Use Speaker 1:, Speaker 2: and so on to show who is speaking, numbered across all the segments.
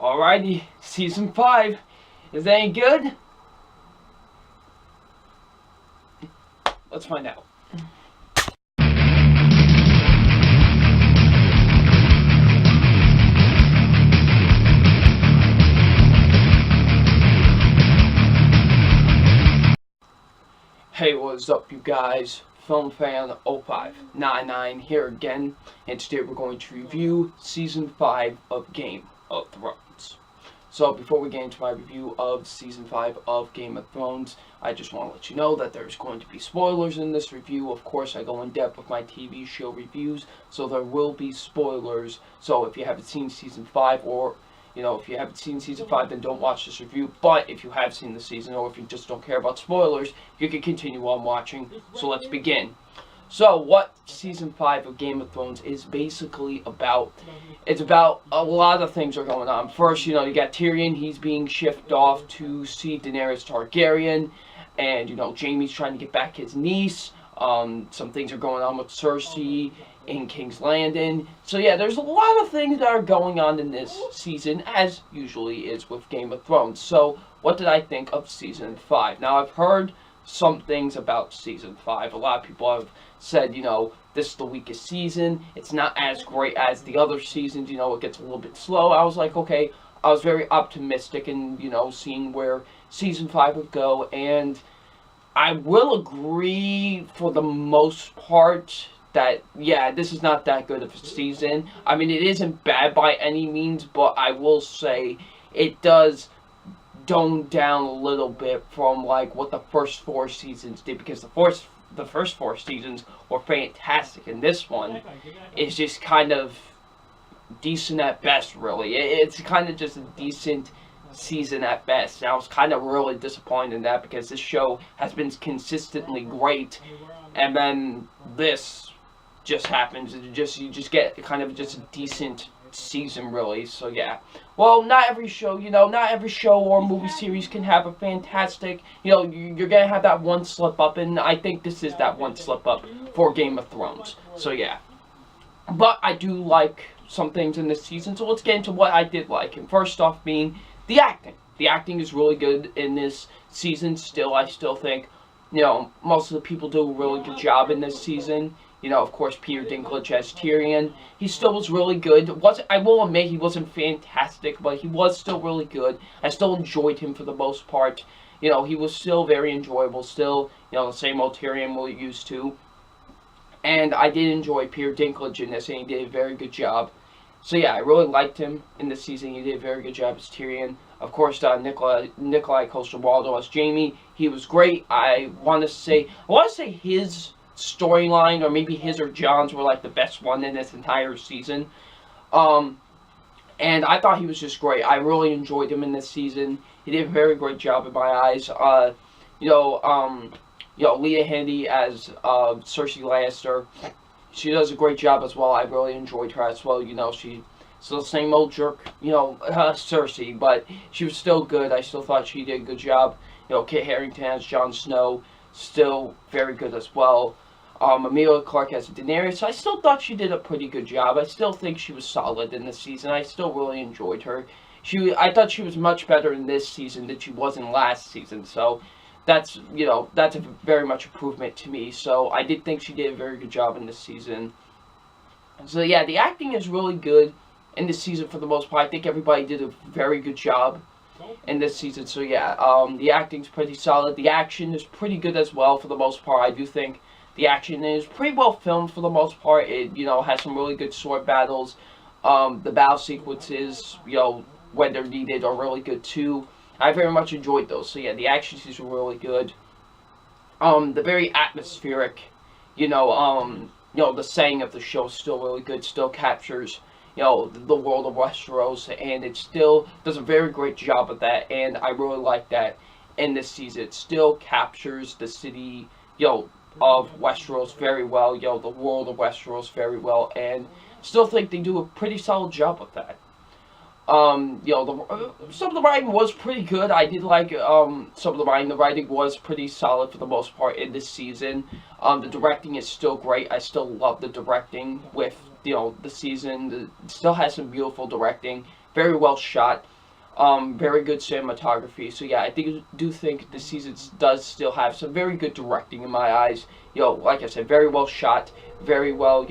Speaker 1: Alrighty, season 5. Is that any good? Let's find out. Hey, what's up, you guys? Film Fan 0599 here again, and today we're going to review Season 5 of Game of Thrones. So, before we get into my review of Season 5 of Game of Thrones, I just want to let you know that there's going to be spoilers in this review. Of course, I go in depth with my TV show reviews, so there will be spoilers. So, if you haven't seen Season 5, or if you haven't seen Season 5, then don't watch this review. But if you have seen the season, or if you just don't care about spoilers, you can continue on watching. So let's begin. So, what Season 5 of Game of Thrones is basically about, it's about a lot of things are going on. First, you got Tyrion, he's being shipped off to see Daenerys Targaryen, and, Jaime's trying to get back his niece. Some things are going on with Cersei in King's Landing. So yeah, there's a lot of things that are going on in this season, as usually is with Game of Thrones. So, what did I think of Season 5? Now, I've heard some things about Season 5. A lot of people have said, this is the weakest season. It's not as great as the other seasons. It gets a little bit slow. I was like, okay. I was very optimistic in, seeing where Season 5 would go. And I will agree for the most part that, yeah, this is not that good of a season. I mean, it isn't bad by any means, but I will say it does tone down a little bit from, like, what the first 4 seasons did, because the first 4 seasons were fantastic, and this one is just kind of decent at best, really. It's kind of just a decent season at best. And I was kind of really disappointed in that, because this show has been consistently great, and then this just happens. You just get kind of just a decent season, really. So yeah. Well, not every show, not every show or movie series can have a fantastic, you're gonna have that one slip up, and I think this is that one slip up for Game of Thrones. So yeah. But I do like some things in this season, so let's get into what I did like. And first off being the acting. The acting is really good in this season still. I still think, most of the people do a really good job in this season. Of course, Peter Dinklage as Tyrion. He still was really good. I will admit he wasn't fantastic, but he was still really good. I still enjoyed him for the most part. He was still very enjoyable. Still, the same old Tyrion we're used to. And I did enjoy Peter Dinklage in this, and he did a very good job. So yeah, I really liked him in this season. He did a very good job as Tyrion. Of course, Nikolaj Coster-Waldau as Jaime. He was great. I want to say his storyline, or maybe his or Jon's, were like the best one in this entire season. And I thought he was just great. I really enjoyed him in this season. He did a very great job in my eyes. Leah Handy as Cersei Lannister. She does a great job as well. I really enjoyed her as well. She's still the same old jerk, Cersei, but she was still good. I still thought she did a good job. Kit Harington as Jon Snow, still very good as well. Emilia Clarke as Daenerys, I still thought she did a pretty good job. I still think she was solid in this season. I still really enjoyed her. I thought she was much better in this season than she was in last season. So that's a very much improvement to me. So I did think she did a very good job in this season. So yeah, the acting is really good in this season for the most part. I think everybody did a very good job in this season. So yeah, the acting's pretty solid. The action is pretty good as well for the most part. I do think the action is pretty well filmed for the most part. It, has some really good sword battles. The battle sequences, when they're needed, are really good too. I very much enjoyed those. So yeah, the action scenes were really good. The very atmospheric, the setting of the show is still really good. Still captures, the world of Westeros, and it still does a very great job of that. And I really like that in this season. It still captures the city, of Westeros very well, the world of Westeros very well, and still think they do a pretty solid job of that. Some of the writing was pretty good. I did like some of the writing. The writing was pretty solid for the most part in this season. The directing is still great. I still love the directing with the season. It still has some beautiful directing. very well shot. Very good cinematography. So yeah, do think the season does still have some very good directing in my eyes. Like I said, very well shot, very well,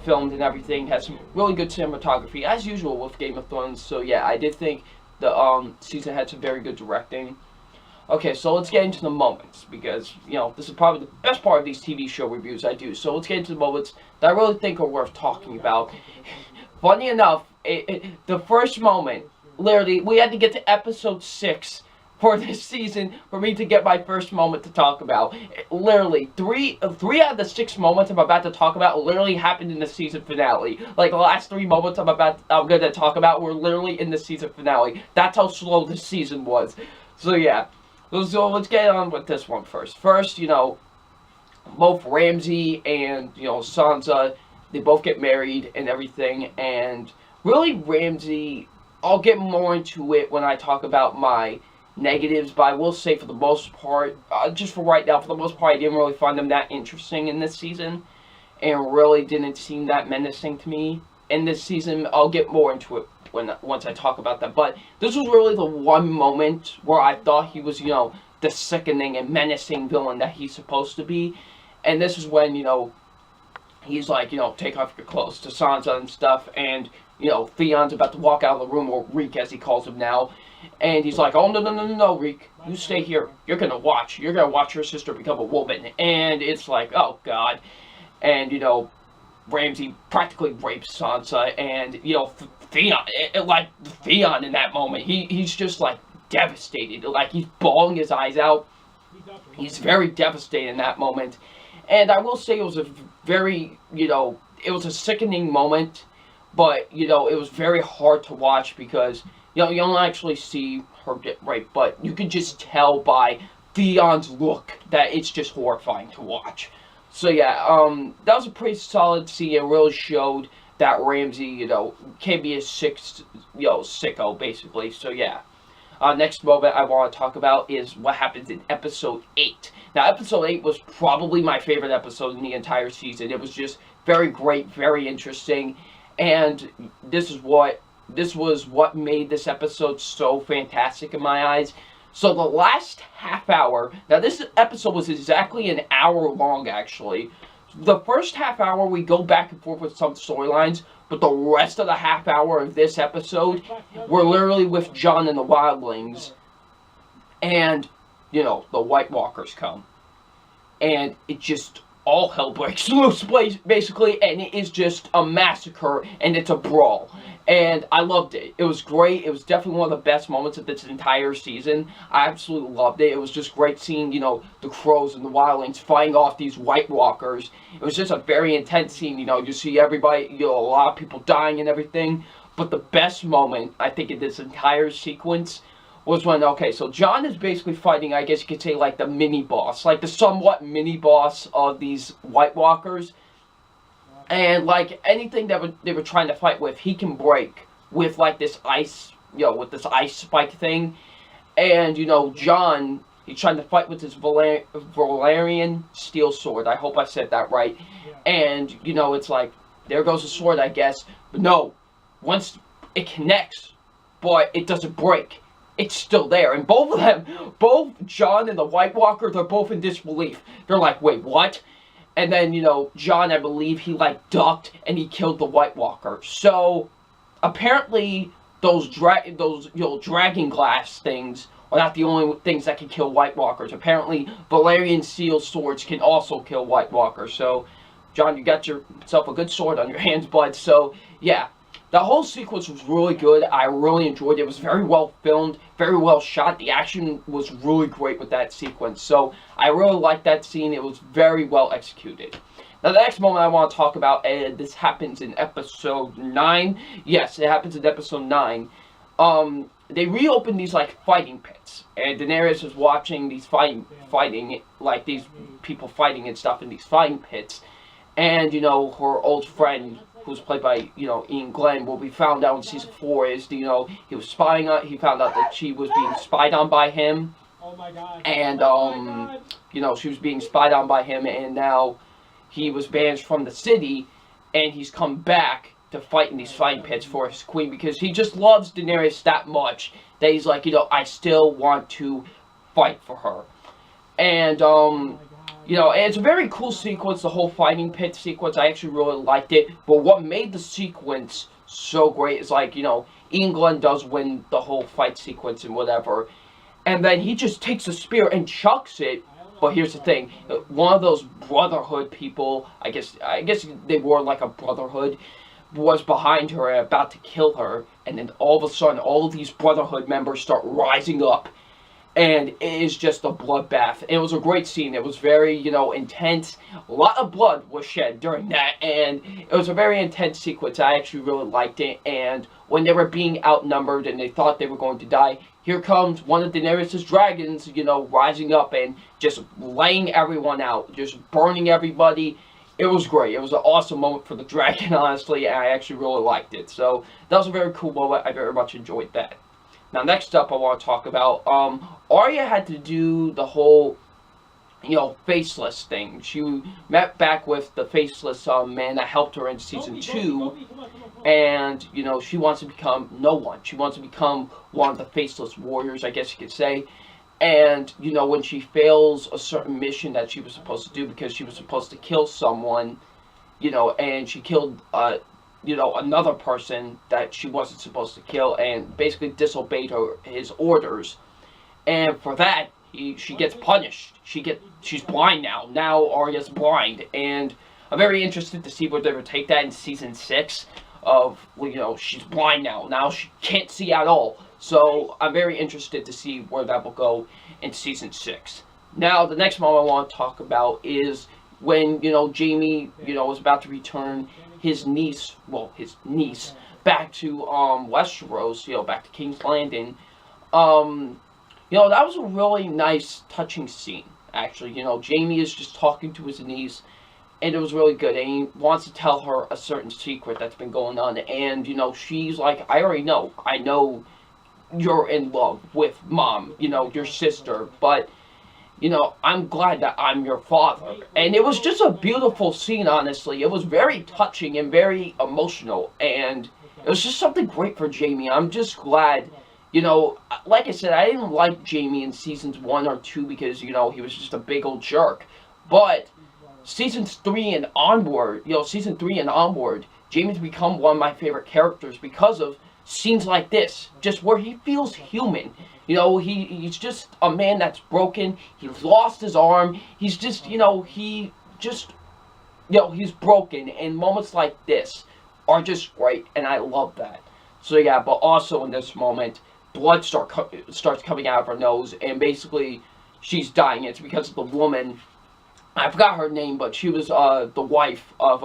Speaker 1: filmed and everything. Has some really good cinematography as usual with Game of Thrones. So yeah, I did think the season had some very good directing. Okay, so let's get into the moments, because, this is probably the best part of these TV show reviews I do. So let's get into the moments that I really think are worth talking about. Funny enough, the first moment, literally, we had to get to episode 6 for this season for me to get my first moment to talk about. Literally, three out of the 6 moments I'm about to talk about literally happened in the season finale. Like, the last 3 moments I'm going to talk about were literally in the season finale. That's how slow this season was. So yeah. So let's get on with this one first. First, both Ramsay and, Sansa, they both get married and everything. And really, Ramsay, I'll get more into it when I talk about my negatives. But I will say, for the most part, just for right now, for the most part, I didn't really find them that interesting in this season. And really didn't seem that menacing to me in this season. I'll get more into it once I talk about that. But this was really the one moment where I thought he was, the sickening and menacing villain that he's supposed to be. And this is when, he's like, take off your clothes to Sansa and stuff. And, Theon's about to walk out of the room, or Reek as he calls him now. And he's like, oh, no, Reek. You stay here. You're going to watch your sister become a woman. And it's like, oh, God. And, Ramsay practically rapes Sansa, and, Theon in that moment, he's just, devastated. He's bawling his eyes out. He's very devastated in that moment. And I will say it was a very, it was a sickening moment, but, it was very hard to watch because, you don't actually see her get raped, but you can just tell by Theon's look that it's just horrifying to watch. So yeah, that was a pretty solid scene. It really showed that Ramsay, can be a sicko, basically. So yeah. Next moment I want to talk about is what happens in episode 8. Now, episode 8 was probably my favorite episode in the entire season. It was just very great, very interesting, and this was what made this episode so fantastic in my eyes. So the last half hour, now this episode was exactly an hour long, actually. The first half hour, we go back and forth with some storylines, but the rest of the half hour of this episode, we're literally with Jon and the Wildlings, and, the White Walkers come. And it just, all hell breaks loose, basically, and it is just a massacre, and it's a brawl. And I loved it. It was great. It was definitely one of the best moments of this entire season. I absolutely loved it. It was just great seeing, the Crows and the Wildlings fighting off these White Walkers. It was just a very intense scene, you see everybody, a lot of people dying and everything. But the best moment, I think, in this entire sequence was when, okay, so Jon is basically fighting, I guess you could say, the mini-boss. The somewhat mini-boss of these White Walkers. And, anything that they were trying to fight with, he can break with, this ice, with this ice spike thing. And, Jon, he's trying to fight with his Valyrian steel sword. I hope I said that right. And, it's there goes the sword, I guess. But no, once it connects, but it doesn't break. It's still there. And both of them, both Jon and the White Walker, they're both in disbelief. They're like, wait, what? And then, Jon, I believe, he, ducked and he killed the White Walker. So, apparently, those dragon glass things are not the only things that can kill White Walkers. Apparently, Valyrian steel swords can also kill White Walkers. So, Jon, you got yourself a good sword on your hands, bud. So, yeah. The whole sequence was really good. I really enjoyed it. It was very well filmed, very well shot. The action was really great with that sequence. So I really liked that scene. It was very well executed. Now the next moment I want to talk about, this happens in episode 9. Yes, it happens in episode 9. They reopened these fighting pits, and Daenerys is watching these fighting, these people fighting and stuff in these fighting pits, and her old friend, who's played by, Ian Glenn, what we found out in season 4 is, he was spying on, he found out that she was being spied on by him. Oh my God. And, she was being spied on by him, and now he was banished from the city, and he's come back to fight in these fighting pits for his queen, because he just loves Daenerys that much that he's like, I still want to fight for her. And, it's a very cool sequence, the whole fighting pit sequence. I actually really liked it. But what made the sequence so great is, England does win the whole fight sequence and whatever. And then he just takes a spear and chucks it. But here's the thing. One of those Brotherhood people, I guess they were like a Brotherhood, was behind her and about to kill her. And then all of a sudden, all of these Brotherhood members start rising up. And it is just a bloodbath. It was a great scene. It was very, intense. A lot of blood was shed during that. And it was a very intense sequence. I actually really liked it. And when they were being outnumbered and they thought they were going to die, here comes one of Daenerys' dragons, rising up and just laying everyone out. Just burning everybody. It was great. It was an awesome moment for the dragon, honestly. And I actually really liked it. So that was a very cool moment. I very much enjoyed that. Now, next up, I want to talk about, Arya had to do the whole, faceless thing. She met back with the faceless man that helped her in Season 2, and, she wants to become no one. She wants to become one of the faceless warriors, I guess you could say. And, when she fails a certain mission that she was supposed to do, because she was supposed to kill someone, and she killed, another person that she wasn't supposed to kill, and basically disobeyed his orders. And for that, she gets punished. She's blind now. Now Arya's blind, and I'm very interested to see where they would take that in Season 6. Of, she's blind now. Now she can't see at all. So I'm very interested to see where that will go in Season 6. Now, the next moment I want to talk about is when, Jaime, was about to return his niece back to Westeros, back to King's Landing. That was a really nice, touching scene, actually. Jaime is just talking to his niece, and it was really good, and he wants to tell her a certain secret that's been going on, and, she's like, I already know. I know you're in love with Mom, your sister, but I'm glad that I'm your father. And it was just a beautiful scene, honestly. It was very touching and very emotional. And it was just something great for Jaime. I'm just glad, like I said, I didn't like Jaime in Seasons 1 or 2 because, he was just a big old jerk. But Seasons 3 and onward, Jaime's become one of my favorite characters because of scenes like this, just where he feels human. He's just a man that's broken. He's lost his arm. He's just, he's broken. And moments like this are just great, and I love that. So yeah, but also in this moment, blood starts coming out of her nose, and basically she's dying. It's because of the woman. I forgot her name, but she was the wife of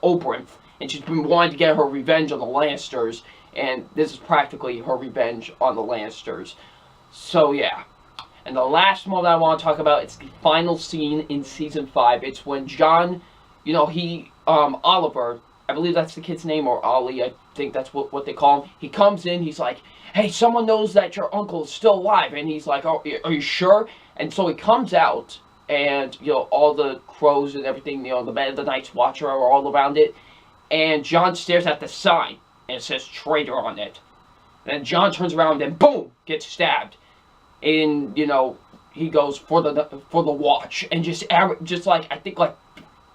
Speaker 1: Oberynth, and she's been wanting to get her revenge on the Lannisters, and this is practically her revenge on the Lannisters. So yeah, and the last moment I want to talk about, it's the final scene in Season 5. It's when Jon, Oliver, I believe that's the kid's name, or Ollie, I think that's what they call him. He comes in, he's like, hey, someone knows that your uncle is still alive, and he's like, oh, are you sure? And so he comes out, and, all the crows and everything, the Night's Watcher are all around it, and Jon stares at the sign, and it says traitor on it. And then Jon turns around and boom, gets stabbed. And, he goes for the watch. And just like, I think like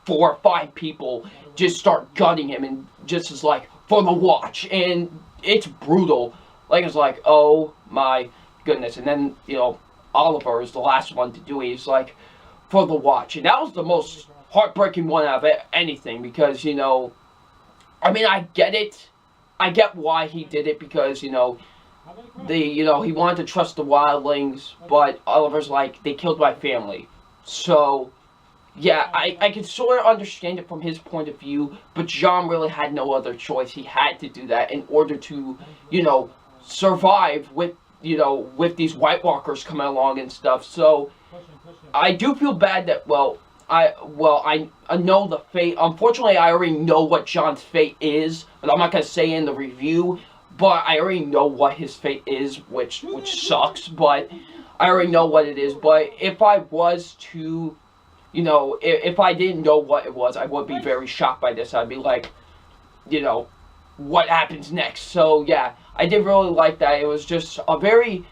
Speaker 1: 4 or 5 people just start gutting him and just is like, for the watch. And it's brutal. Like, it's like, oh my goodness. And then, Oliver is the last one to do it. He's like, for the watch. And that was the most heartbreaking one out of anything. Because, I get it. I get why he did it, because, he wanted to trust the wildlings, but Oliver's like, they killed my family. So, yeah, I can sort of understand it from his point of view, but Jon really had no other choice. He had to do that in order to, survive with, with these White Walkers coming along and stuff. So, I do feel bad that, I know the fate. Unfortunately, I already know what Jon's fate is, but I'm not going to say in the review, but I already know what his fate is, which sucks, but I already know what it is. But if I was to, if I didn't know what it was, I would be very shocked by this. I'd be like, what happens next. So yeah, I did really like that. It was just a very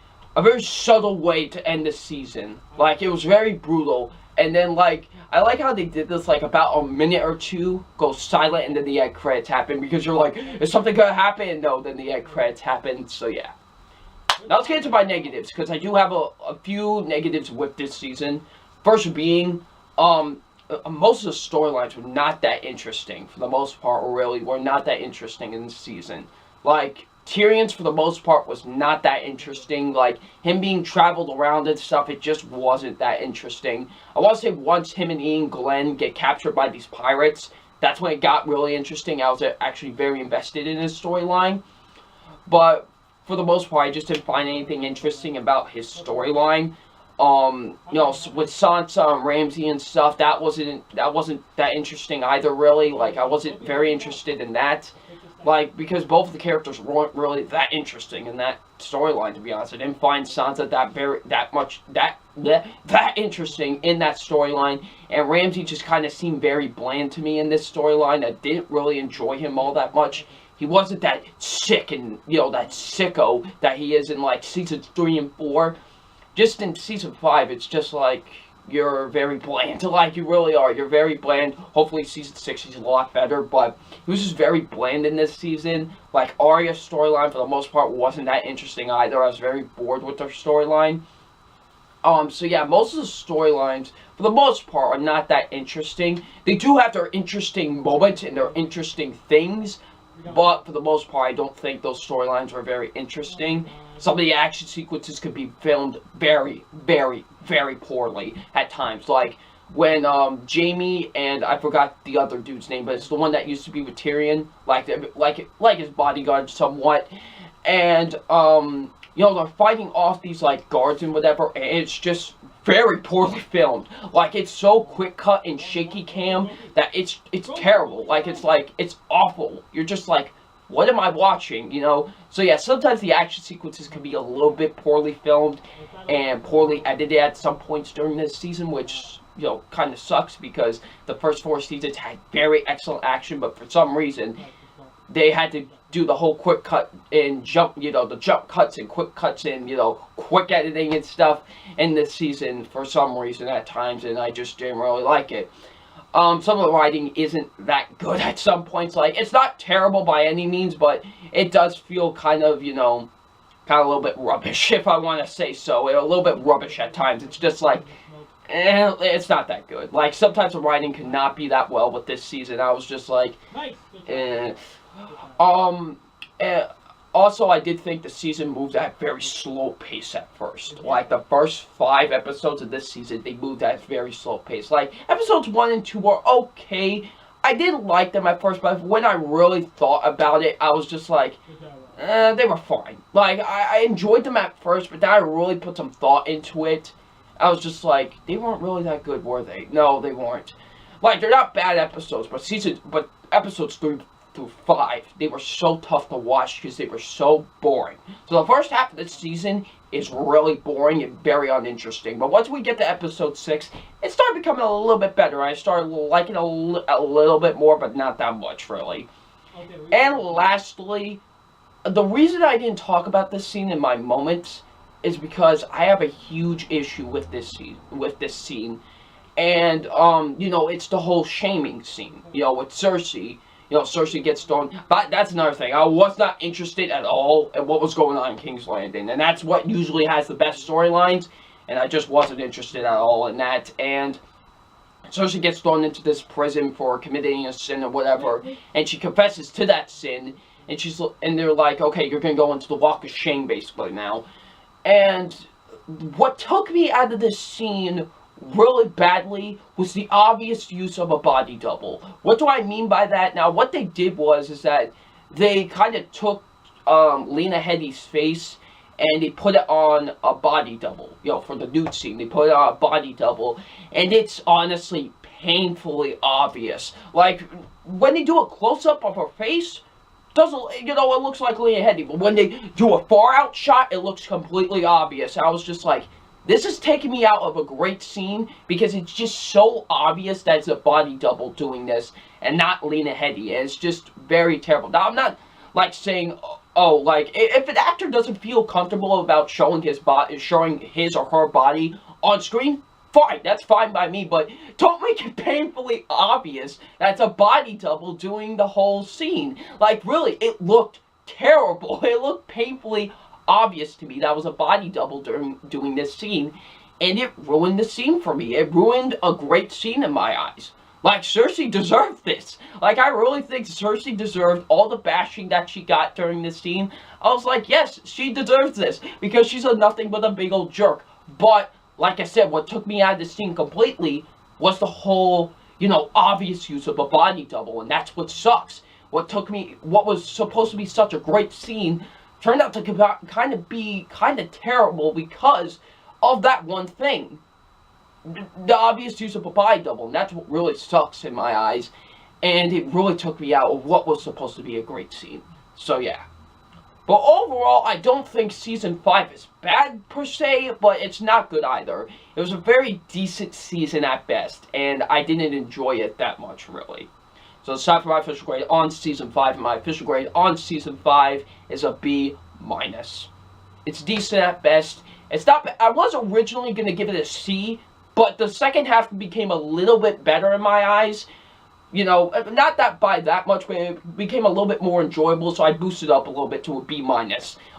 Speaker 1: subtle way to end the season. Like it was very brutal. And then like I like how they did this like about a minute or two go silent and then the end credits happen because you're like, is something gonna happen? No, then the end credits happen. So yeah. Now let's get into my negatives because I do have a few negatives with this season. First being, most of the storylines were not that interesting for the most part, or really were not that interesting in the season. Like Tyrion's for the most part was not that interesting. Like him being traveled around and stuff, it just wasn't that interesting. I want to say once him and Ian Glenn get captured by these pirates, that's when it got really interesting. I was actually very invested in his storyline, but for the most part, I just didn't find anything interesting about his storyline. With Sansa and Ramsay and stuff, that wasn't that interesting either. Really, like I wasn't very interested in that. Like because both of the characters weren't really that interesting in that storyline. To be honest, I didn't find Sansa that interesting in that storyline, and Ramsay just kind of seemed very bland to me in this storyline. I didn't really enjoy him all that much. He wasn't that sick and, that sicko that he is in, like, seasons 3 and 4. Just in season 5, it's just like, you're very bland. Like, you really are. You're very bland. Hopefully season 6 he's a lot better, but he was just very bland in this season. Like, Arya's storyline, for the most part, wasn't that interesting either. I was very bored with their storyline. So yeah, most of the storylines, for the most part, are not that interesting. They do have their interesting moments and their interesting things, but for the most part, I don't think those storylines were very interesting. Some of the action sequences could be filmed very, very, very poorly at times. Like when Jaime and I forgot the other dude's name, but it's the one that used to be with Tyrion, like his bodyguard somewhat, and they're fighting off these like guards and whatever, and it's just very poorly filmed. Like it's so quick cut and shaky cam that it's terrible. Like it's awful. You're just like, what am I watching? So yeah, sometimes the action sequences can be a little bit poorly filmed and poorly edited at some points during this season, which kind of sucks because the first 4 seasons had very excellent action, but for some reason they had to do the whole quick cut and jump, the jump cuts and quick cuts and, quick editing and stuff in this season for some reason at times, and I just didn't really like it. Some of the writing isn't that good at some points. Like, it's not terrible by any means, but it does feel kind of, kind of a little bit rubbish, if I want to say so. A little bit rubbish at times. It's just like, it's not that good. Like, sometimes the writing could not be that well with this season. I was just like, Also, I did think the season moved at a very slow pace at first. Like, the first 5 episodes of this season, they moved at a very slow pace. Like, episodes 1 and 2 were okay. I didn't like them at first, but when I really thought about it, I was just like, they were fine. Like, I enjoyed them at first, but then I really put some thought into it. I was just like, they weren't really that good, were they? No, they weren't. Like, they're not bad episodes, but episodes 3 through 5, they were so tough to watch because they were so boring. So the first half of the season is really boring and very uninteresting. But once we get to episode 6, it started becoming a little bit better. I started liking it a little bit more, but not that much, really. And lastly, the reason I didn't talk about this scene in my moments is because I have a huge issue with this scene. And, it's the whole shaming scene, with Cersei. Cersei gets thrown. But that's another thing. I was not interested at all in what was going on in King's Landing. And that's what usually has the best storylines. And I just wasn't interested at all in that. And Cersei gets thrown into this prison for committing a sin or whatever. And she confesses to that sin. And they're like, okay, you're going to go into the walk of shame basically now. And what took me out of this scene really badly was the obvious use of a body double. What do I mean by that? Now, what they did is that they kind of took Lena Headey's face and they put it on a body double, for the nude scene. They put it on a body double, and it's honestly painfully obvious. Like, when they do a close-up of her face, it looks like Lena Headey, but when they do a far-out shot, it looks completely obvious. I was just like, this is taking me out of a great scene because it's just so obvious that it's a body double doing this and not Lena Headey. It's just very terrible. Now, like saying, oh, like if an actor doesn't feel comfortable about showing his or her body on screen, fine, that's fine by me, but don't make it painfully obvious that's a body double doing the whole scene. Like, really, it looked terrible. It looked painfully obvious to me that was a body double doing this scene, and it ruined the scene for me. It ruined a great scene in my eyes. Like, Cersei deserved this. Like, I really think Cersei deserved all the bashing that she got during this scene. I was like, yes, she deserves this, because she's a nothing but a big old jerk. But, like I said, what took me out of the scene completely was the whole, obvious use of a body double, and that's what sucks. What was supposed to be such a great scene, turned out to be kind of terrible because of that one thing. The obvious use of a body double, and that's what really sucks in my eyes, and it really took me out of what was supposed to be a great scene. So yeah. But overall, I don't think Season 5 is bad per se, but it's not good either. It was a very decent season at best, and I didn't enjoy it that much, really. So it's time for my official grade on Season 5, and my official grade on Season 5 is a B-. It's decent at best. It's not bad. I was originally going to give it a C, but the second half became a little bit better in my eyes. Not that by that much, but it became a little bit more enjoyable, so I boosted up a little bit to a B-.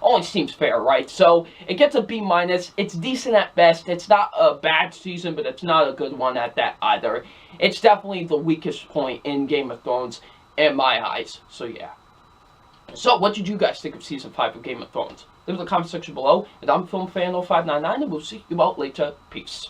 Speaker 1: Only seems fair, right? So, it gets a B-. It's decent at best. It's not a bad season, but it's not a good one at that either. It's definitely the weakest point in Game of Thrones in my eyes. So, yeah. So, what did you guys think of Season 5 of Game of Thrones? Leave it in the comment section below. And I'm FilmFan0599, and we'll see you all later. Peace.